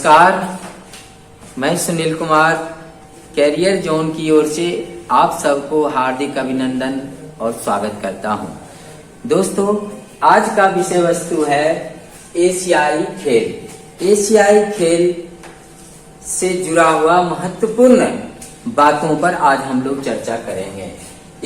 नमस्कार, मैं Sunil Kumar career zone की ओर से आप सबको हार्दिक अभिनंदन और स्वागत करता हूं। दोस्तों, आज का विषय वस्तु है एशियाई खेल। एशियाई खेल से जुड़ा हुआ महत्वपूर्ण बातों पर आज हम लोग चर्चा करेंगे।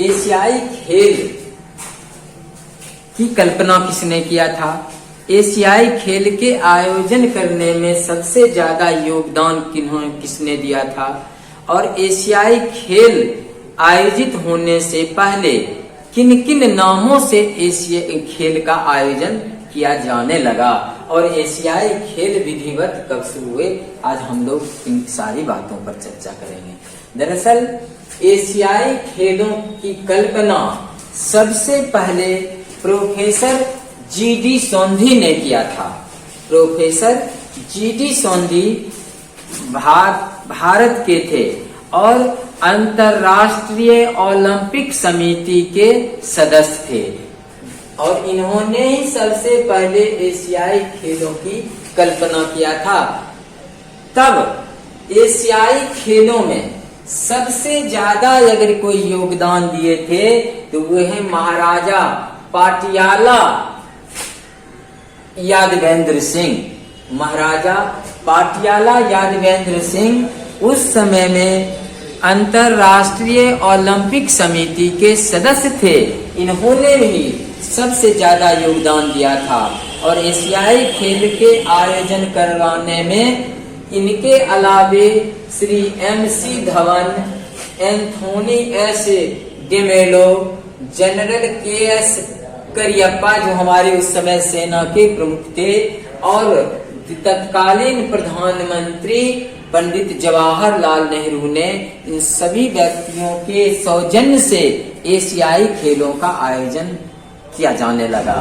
एशियाई खेल की कल्पना किसने किया था? एशियाई खेल के आयोजन करने में सबसे ज्यादा योगदान किसने दिया था? और एशियाई खेल आयोजित होने से पहले किन किन नामों से एशियाई खेल का आयोजन किया जाने लगा और एशियाई खेल विधिवत कब शुरू हुए, आज हम लोग इन सारी बातों पर चर्चा करेंगे। दरअसल एशियाई खेलों की कल्पना सबसे पहले प्रोफेसर जीडी सोंधी ने किया था। प्रोफेसर जीडी सोंधी भारत के थे और अंतर्राष्ट्रीय ओलंपिक समिति के सदस्य थे और इन्होंने ही सबसे पहले एशियाई खेलों की कल्पना किया था। तब एशियाई खेलों में सबसे ज्यादा अगर कोई योगदान दिए थे तो वो है महाराजा पाटियाला यादवेंद्र सिंह। महाराजा पाटियाला यादवेंद्र सिंह उस समय में अंतर्राष्ट्रीय ओलंपिक समिति के सदस्य थे। इन्होंने भी सबसे ज्यादा योगदान दिया था और एशियाई खेल के आयोजन करवाने में इनके अलावे Shri MC Dhawan, Anthony S DeMello, general KS Cariappa जो हमारे उस समय सेना के प्रमुख थे और तत्कालीन प्रधानमंत्री पंडित जवाहरलाल नेहरू ने इन सभी व्यक्तियों के सौजन्य से एशियाई खेलों का आयोजन किया जाने लगा।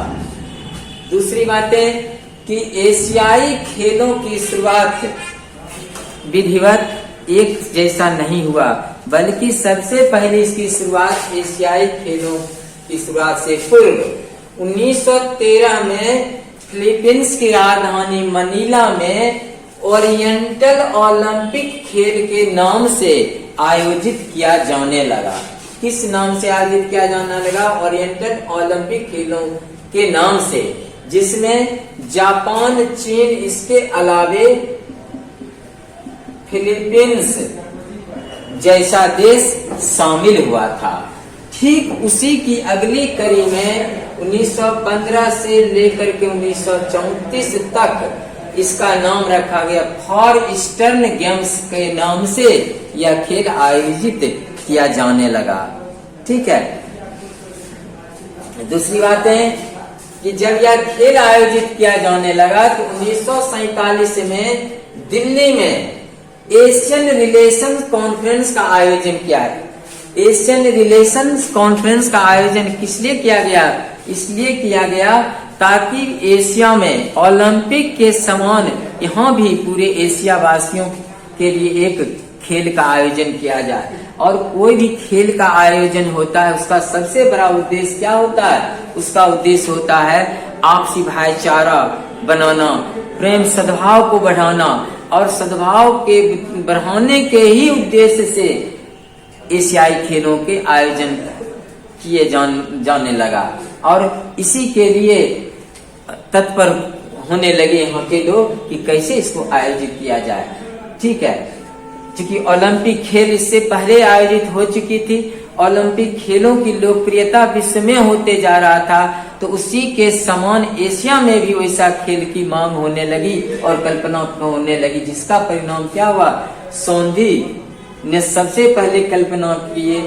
दूसरी बात है कि एशियाई खेलों की शुरुआत विधिवत एक जैसा नहीं हुआ, बल्कि सबसे पहले इसकी शुरुआत एशियाई खेलों की शुरुआत से पूर्व 1913 में फिलीपींस की राजधानी मनीला में ओरिएंटल ओलंपिक खेल के नाम से आयोजित किया जाने लगा। किस नाम से आयोजित किया जाने लगा? ओरिएंटल ओलंपिक खेलों के नाम से, जिसमें जापान, चीन, इसके अलावे फिलीपींस जैसा देश शामिल हुआ था। ठीक उसी की अगली कड़ी में 1915 से लेकर के 1934 तक इसका नाम रखा गया फॉर ईस्टर्न गेम्स के नाम से यह खेल आयोजित किया जाने लगा। ठीक है। दूसरी बात है कि जब यह खेल आयोजित किया जाने लगा तो 1947 में दिल्ली में एशियन रिलेशंस कॉन्फ्रेंस का आयोजन किया। एशियन रिलेशंस कॉन्फ्रेंस का आयोजन किस लिए किया गया? इसलिए किया गया ताकि एशिया में ओलंपिक के समान यहाँ भी पूरे एशिया वासियों के लिए एक खेल का आयोजन किया जाए। और कोई भी खेल का आयोजन होता है उसका सबसे बड़ा उद्देश्य क्या होता है? उसका उद्देश्य होता है आपसी भाईचारा बनाना, प्रेम सद्भाव को बढ़ाना और सद्भाव के बढ़ाने के ही उद्देश्य से एशियाई खेलों के आयोजन किए जाने लगा और इसी के लिए तत्पर होने लगे यहाँ के लोग कि कैसे इसको आयोजित किया जाए। ठीक है, क्योंकि ओलंपिक खेल इससे पहले आयोजित हो चुकी थी। ओलंपिक खेलों की लोकप्रियता विश्व में होते जा रहा था, तो उसी के समान एशिया में भी वैसा खेल की मांग होने लगी और कल्पना होने लगी, जिसका परिणाम क्या हुआ? सोंधी ने सबसे पहले कल्पना किए,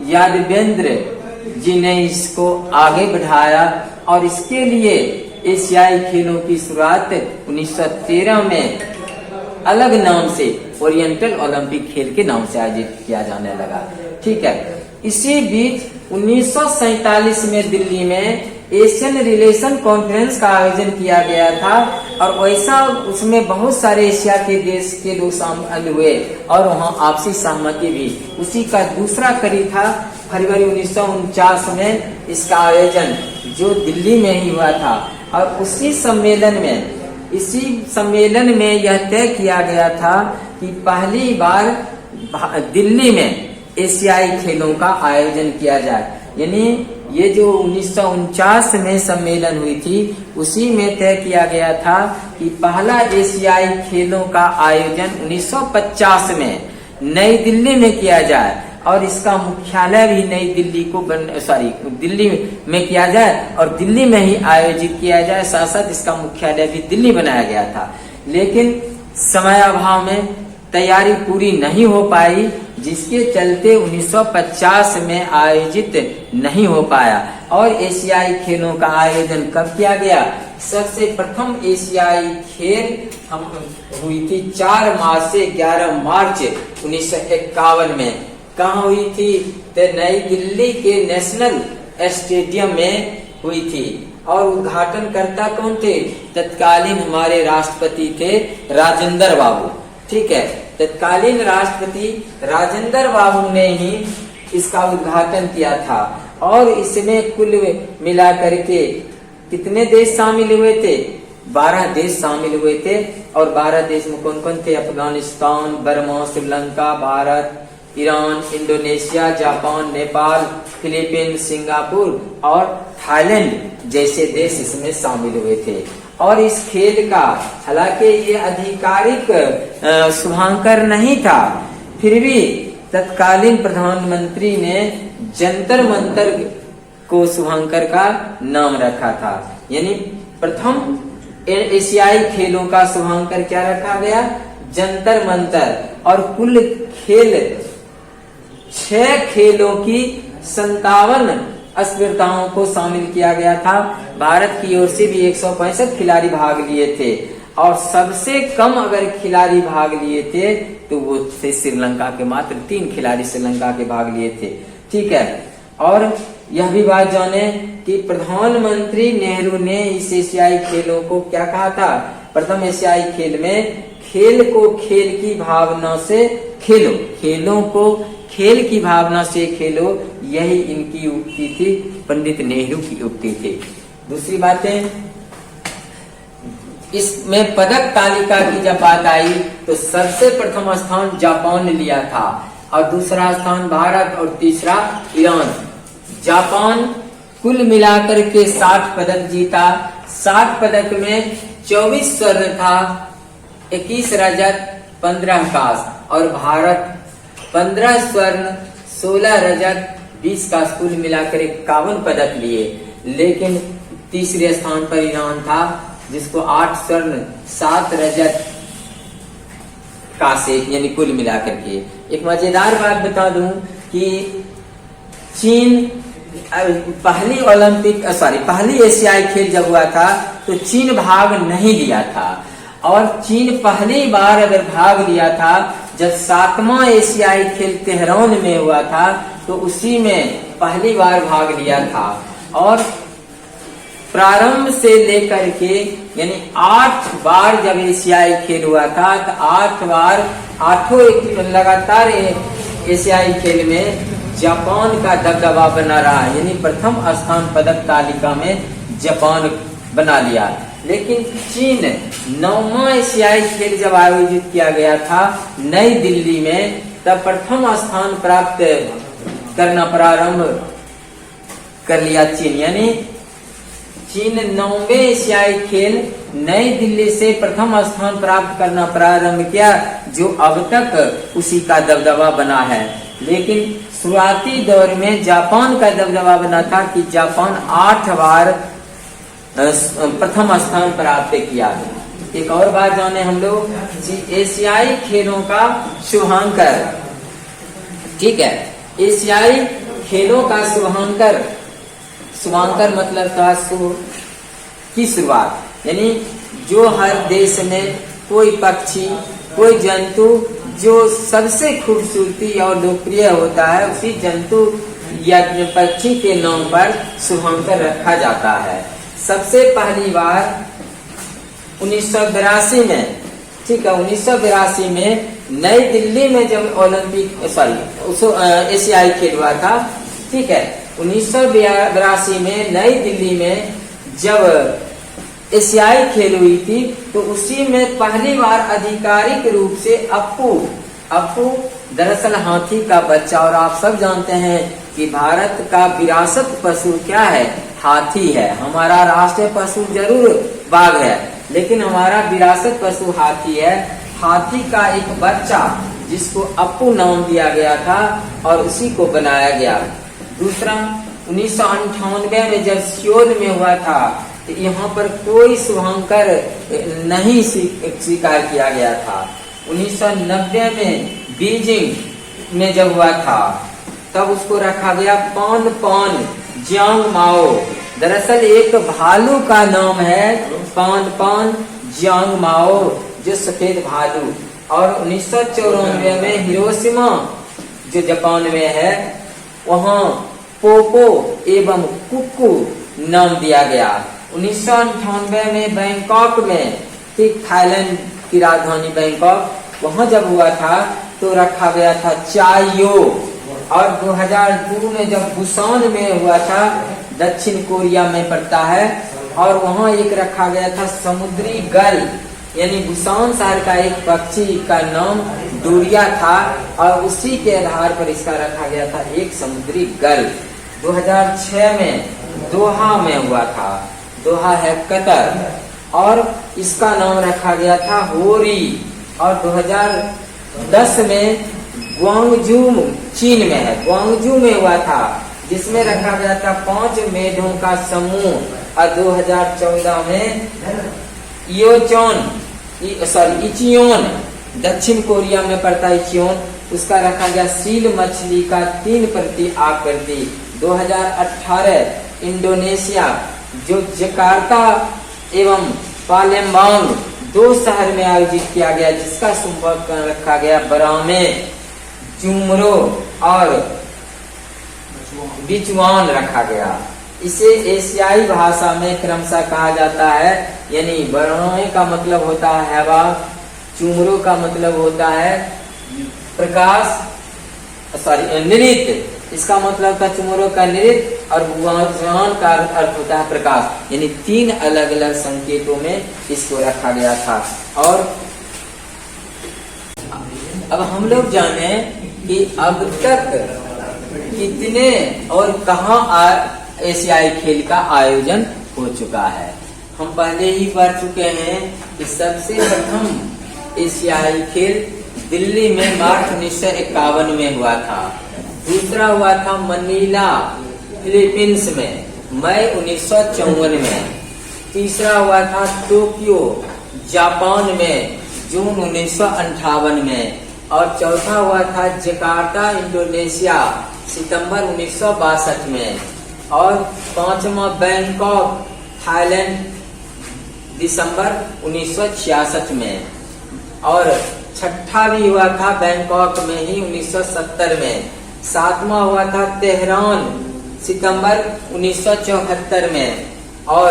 यादवेंद्र जी ने इसको आगे बढ़ाया और इसके लिए एशियाई खेलों की शुरुआत 1913 में अलग नाम से ओरिएंटल ओलंपिक खेल के नाम से आयोजित किया जाने लगा। ठीक है। इसी बीच 1947 में दिल्ली में एशियन रिलेशन कॉन्फ्रेंस का आयोजन किया गया था और वैसा उसमें बहुत सारे एशिया के देश के लोग शामिल हुए और वहाँ आपसी सहमति भी। उसी का दूसरा कड़ी था फरवरी 1949 में इसका आयोजन जो दिल्ली में ही हुआ था और उसी सम्मेलन में इसी सम्मेलन में यह तय किया गया था कि पहली बार दिल्ली में एशियाई खेलों का आयोजन किया जाए। यानी ये जो 1949 में सम्मेलन हुई थी, उसी में तय किया गया था कि पहला एशियाई खेलों का आयोजन 1950 में नई दिल्ली में किया जाए और इसका मुख्यालय भी नई दिल्ली को दिल्ली में किया जाए और दिल्ली में ही आयोजित किया जाए। साथ साथ इसका मुख्यालय भी दिल्ली बनाया गया था, लेकिन समय अभाव में तैयारी पूरी नहीं हो पाई, जिसके चलते 1950 में आयोजित नहीं हो पाया। और एशियाई खेलों का आयोजन कब किया गया? सबसे प्रथम एशियाई खेल हुई थी 4 मार्च से 11 मार्च 1951 में। कहाँ हुई थी? तो नई दिल्ली के नेशनल स्टेडियम में हुई थी। और उद्घाटनकर्ता कौन थे? तत्कालीन हमारे राष्ट्रपति थे राजेंद्र बाबू। ठीक है, तत्कालीन राष्ट्रपति राजेंद्र बाबू ने ही इसका उद्घाटन किया था। और इसमें कुल मिला करके कितने देश शामिल हुए थे? 12 देश शामिल हुए थे। और 12 देश में कौन कौन थे? Afghanistan, Burma, Sri Lanka, Bharat, Iran, Indonesia, Japan, Nepal, Philippines, Singapore और थाईलैंड जैसे देश इसमें शामिल हुए थे। और इस खेल का हालांकि ये आधिकारिक शुभांकर नहीं था, फिर भी तत्कालीन प्रधानमंत्री ने जंतर मंतर को शुभांकर का नाम रखा था। यानी प्रथम एशियाई खेलों का शुभांकर क्या रखा गया? जंतर मंतर। और कुल खेल 6 खेलों की 57 स्पर्धाओं को शामिल किया गया था। भारत की ओर से भी 165 खिलाड़ी भाग लिए थे। और सबसे कम अगर खिलाड़ी भाग लिए थे तो वो थे श्रीलंका के, मात्र 3 खिलाड़ी श्रीलंका के भाग लिए थे। ठीक है, और यह भी बात जाने कि प्रधानमंत्री नेहरू ने इस एशियाई खेलों को क्या कहा था? प्रथम एशियाई खेल में खेल को खेल की भावना से खेलो, खेलों को खेल की भावना से खेलो, यही इनकी उक्ति थी, पंडित नेहरू की उक्ति थी। दूसरी बातें, इसमें पदक तालिका की जब बात आई तो सबसे प्रथम स्थान जापान ने लिया था और दूसरा स्थान भारत और तीसरा ईरान। जापान कुल मिलाकर के 60 पदक जीता। 60 पदक में 24 स्वर्ण था, 21 रजत, 15 कांस्य। और भारत 15 स्वर्ण, 16 रजत, 20 कांस्य, कुल मिलाकर 51 पदक लिए। लेकिन तीसरे स्थान पर ईरान था, जिसको 8 स्वर्ण, 7 रजत, कांस्य, यानी कुल मिलाकर के। एक मजेदार बात बता दूं कि चीन पहली एशियाई खेल जब हुआ था तो चीन भाग नहीं लिया था। और चीन पहली बार अगर भाग लिया था जब 7वां एशियाई खेल तेहरान में हुआ था, तो उसी में पहली बार भाग लिया था। और प्रारंभ से लेकर के यानी 8 बार जब एशियाई खेल हुआ था तो 8 बार 8 लगातार एशियाई खेल में जापान का दबदबा बना रहा। यानी प्रथम स्थान पदक तालिका में जापान बना लिया। लेकिन चीन 9वां एशियाई खेल जब आयोजित किया गया था नई दिल्ली में, तब प्रथम स्थान प्राप्त करना प्रारंभ कर लिया चीन। यानी चीन 9वें एशियाई खेल नई दिल्ली से प्रथम स्थान प्राप्त करना प्रारंभ किया, जो अब तक उसी का दबदबा बना है। लेकिन शुरुआती दौर में जापान का दबदबा बना था कि जापान 8 बार प्रथम स्थान प्राप्त किया। एक और बात जाने हम लोग एशियाई खेलों का शुभांकर। ठीक है, एशियाई खेलों का शुभांकर मतलब था की शुरुआत। यानी जो हर देश में कोई पक्षी, कोई जंतु जो सबसे खूबसूरती और लोकप्रिय होता है, उसी जंतु या पक्षी के नाम पर शुभांकर रखा जाता है। सबसे पहली बार 1982 में, ठीक है, 1982 में नई दिल्ली में जब एशियाई खेल हुआ था। ठीक है, 1982 में नई दिल्ली में जब एशियाई खेल हुई थी, तो उसी में पहली बार आधिकारिक रूप से अप्पू दरअसल हाथी का बच्चा, और आप सब जानते हैं कि भारत का विरासत पशु क्या है, हाथी है। हमारा राष्ट्रीय पशु जरूर बाघ है, लेकिन हमारा विरासत पशु हाथी है। हाथी का एक बच्चा जिसको अप्पू नाम दिया गया था और उसी को बनाया गया। दूसरा 1998 में जब सियोल में हुआ था, तो यहाँ पर कोई शुभंकर नहीं स्वीकार किया गया था। 1990 में बीजिंग में जब हुआ था, तब उसको रखा गया पान जियांग माओ। दरअसल एक भालू का नाम है पान जियांग माओ, जो सफेद भालू। और 1994 में हिरोशिमा जो जापान में है, वहाँ पोपो एवं कुक्कू नाम दिया गया। 1998 में बैंकॉक में, ठीक थाईलैंड की राजधानी बैंकॉक, वहां जब हुआ था तो रखा गया था चायो। और 2002 में जब बुसान में हुआ था, दक्षिण कोरिया में पड़ता है, और वहां एक रखा गया था समुद्री गल, यानी बुसान शहर का एक पक्षी का नाम डोरिया था, और उसी के आधार पर इसका रखा गया था एक समुद्री गल। 2006 में दोहा में हुआ था, दोहा है कतर, और इसका नाम रखा गया था होरी। और 2010 में ग्वांगजू चीन में है, ग्वांगजू में हुआ था, जिसमें रखा गया था 5 मेढों का समूह। और 2014 में इचियोन, दक्षिण कोरिया में पड़ता है इचियोन, उसका रखा गया सील मछली का 3 आकृति। 2018 इंडोनेशिया जो जकार्ता एवं पालेम्बांग 2 शहर में आयोजित किया गया, जिसका संपर्क रखा गया बरामे, चुमरो और बिचवान रखा गया। इसे एशियाई भाषा में क्रमशः कहा जाता है, यानी बरामे का मतलब होता है हवा, चुमरो का मतलब होता है प्रकाश, नृत्य, इसका मतलब था चुमरो का नृत्य, और बुआन का अर्थ होता है प्रकाश। यानी 3 अलग अलग संकेतों में इसको रखा गया था। और अब हम लोग जाने कि अब तक कितने और कहाँ एशियाई खेल का आयोजन हो चुका है। हम पहले ही पढ़ चुके हैं कि सबसे प्रथम एशियाई खेल दिल्ली में मार्च 1951 में हुआ था। दूसरा हुआ था मनीला फिलीपींस में मई 1954 में। तीसरा हुआ था टोक्यो जापान में जून 1958 में। और चौथा हुआ था जकार्ता इंडोनेशिया सितंबर 1962 में। और 5वां बैंकॉक थाईलैंड दिसंबर 1966 में। और 6ठा भी हुआ था बैंकॉक में ही 1970 में। 7वां हुआ था तेहरान सितंबर 1974 में। और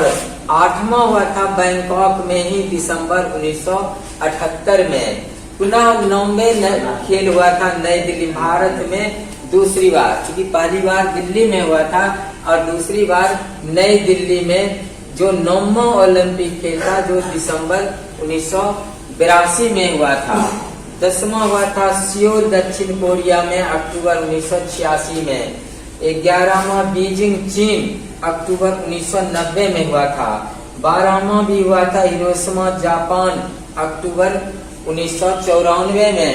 8वां हुआ था बैंकॉक में ही दिसंबर 1978 में। पुनः 9वें खेल हुआ था नई दिल्ली भारत में दूसरी बार, क्योंकि पहली बार दिल्ली में हुआ था और दूसरी बार नई दिल्ली में, जो 9वां ओलंपिक खेल था जो दिसंबर 1982 में हुआ था। 10वां हुआ था सियोल दक्षिण कोरिया में अक्टूबर 1986 में। 11वां बीजिंग चीन अक्टूबर 1990 में हुआ था। 12वां भी हुआ था हिरोशिमा जापान अक्टूबर 1994 में।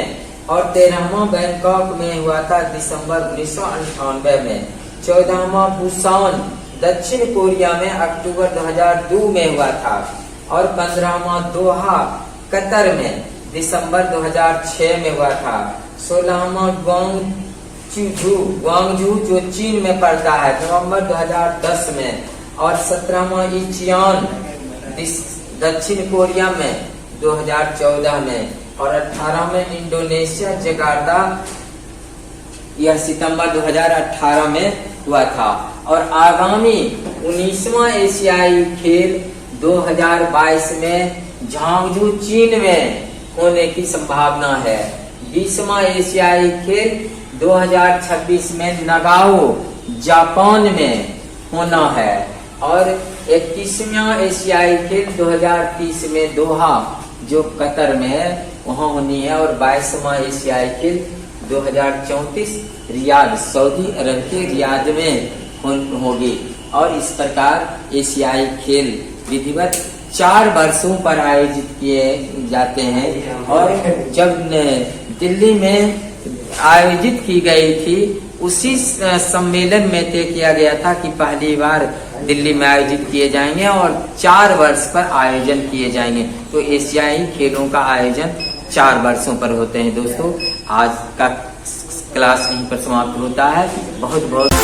और 13वां बैंकॉक में हुआ था दिसंबर 1998 में। 14वां बुसान दक्षिण कोरिया में अक्टूबर 2002 में हुआ था। और 15वां दोहा कतर में दिसंबर 2006 में हुआ था। 16वां ग्वांगजू जो चीन में पड़ता है नवंबर 2010 में। और 17वां इचियान दक्षिण कोरिया में 2014 में। और 18वें इंडोनेशिया जकार्ता, यह सितंबर 2018 में हुआ था। और आगामी 19वां एशियाई खेल 2022 में झांगझू चीन में होने की संभावना है। 20वां एशियाई खेल 2026 में नगाओ जापान में होना है। और 21वां एशियाई खेल 2030 में दोहा जो कतर में है वहाँ होनी है, और 22वां एशियाई खेल 2034 रियाद सऊदी अरब के रियाद में होगी। और इस प्रकार एशियाई खेल विधिवत 4 वर्षों पर आयोजित किए जाते हैं। और जब दिल्ली में आयोजित की गई थी उसी सम्मेलन में तय किया गया था कि पहली बार दिल्ली में आयोजित किए जाएंगे और 4 वर्ष पर आयोजन किए जाएंगे। तो एशियाई खेलों का आयोजन 4 वर्षों पर होते हैं। दोस्तों आज का क्लास यहीं पर समाप्त होता है। बहुत बहुत